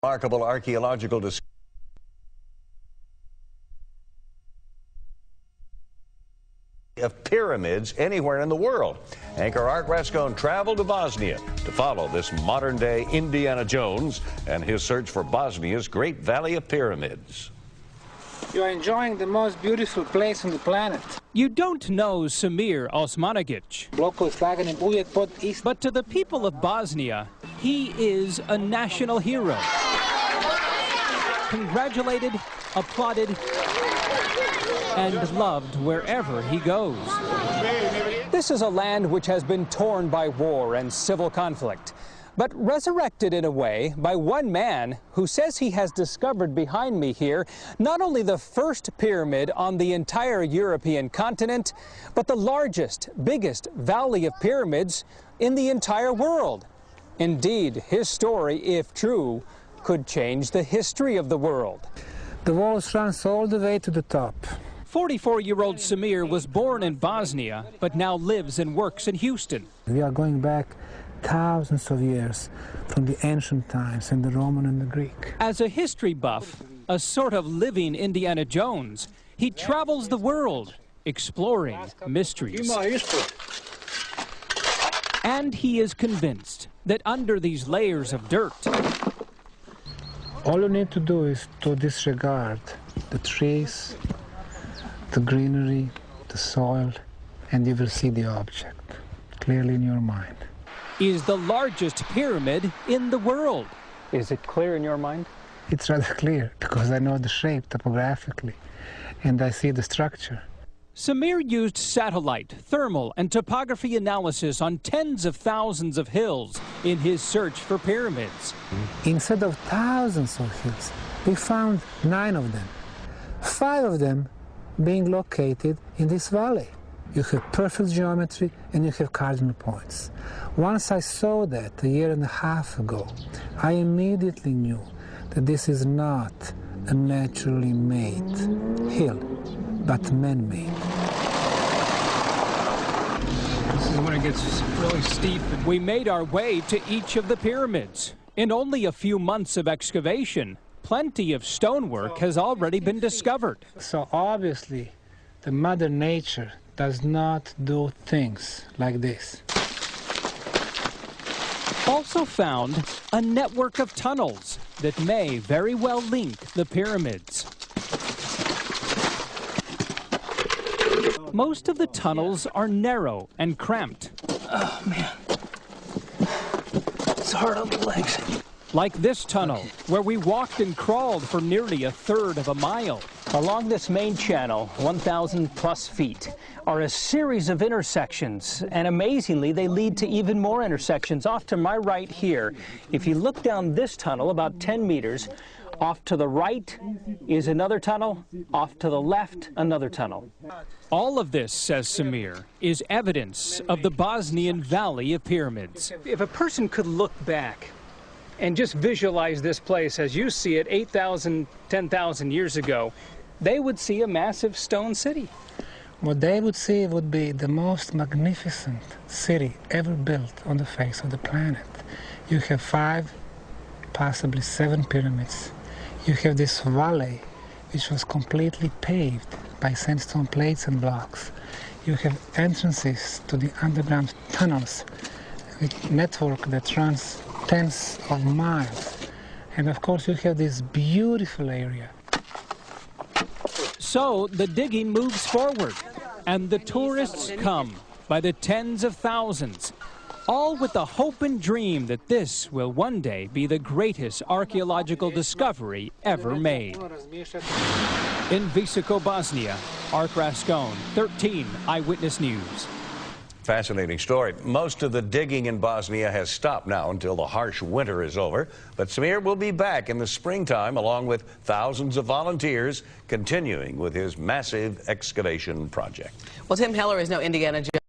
Remarkable archaeological discovery of pyramids anywhere in the world. Anchor Art Rascone traveled to Bosnia to follow this modern-day Indiana Jones and his search for Bosnia's Great Valley of Pyramids. You are enjoying the most beautiful place on the planet. You don't know Samir Osmanagic, but to the people of Bosnia, he is a national hero. Congratulated, applauded, and loved wherever he goes. This is a land which has been torn by war and civil conflict, but resurrected in a way by one man who says he has discovered behind me here not only the first pyramid on the entire European continent, but the largest, biggest valley of pyramids in the entire world. Indeed, his story, if true, could change the history of the world. The walls runs all the way to the top. 44-year-old Samir was born in Bosnia, but now lives and works in Houston. We are going back thousands of years from the ancient times and the Roman and the Greek. As a history buff, a sort of living Indiana Jones, he travels the world, exploring mysteries. And he is convinced that under these layers of dirt, all you need to do is to disregard the trees, the greenery, the soil, and you will see the object clearly in your mind. Is the largest pyramid in the world. Is it clear in your mind? It's rather clear because I know the shape topographically and I see the structure. Samir used satellite, thermal, and topography analysis on tens of thousands of hills in his search for pyramids. Instead of thousands of hills, we found 9 of them. 5 of them being located in this valley. You have perfect geometry and you have cardinal points. Once I saw that a year and a half ago, I immediately knew that this is not a naturally made hill, but man-made. This is when it gets really steep. We made our way to each of the pyramids. In only a few months of excavation, plenty of stonework has already been discovered. So obviously, the Mother Nature does not do things like this. Also found a network of tunnels that may very well link the pyramids. Most of the tunnels are narrow and cramped. Oh, man. It's hard on the legs. Like this tunnel, where we walked and crawled for nearly a third of a mile. Along this main channel, 1,000 plus feet, are a series of intersections, and amazingly, they lead to even more intersections. Off to my right here, if you look down this tunnel about 10 meters, off to the right is another tunnel, off to the left, another tunnel. All of this, says Samir, is evidence of the Bosnian Valley of Pyramids. If a person could look back and just visualize this place as you see it 8,000, 10,000 years ago, they would see a massive stone city. What they would see would be the most magnificent city ever built on the face of the planet. You have 5, possibly 7 pyramids. You have this valley which was completely paved by sandstone plates and blocks. You have entrances to the underground tunnels with network that runs tens of miles. And of course you have this beautiful area. So the digging moves forward, and the tourists come by the tens of thousands, all with the hope and dream that this will one day be the greatest archaeological discovery ever made. In Visoko, Bosnia, Art Rascone, 13 Eyewitness News. Fascinating story. Most of the digging in Bosnia has stopped now until the harsh winter is over. But Samir will be back in the springtime along with thousands of volunteers continuing with his massive excavation project. Well, Tim Heller is no Indiana Jones.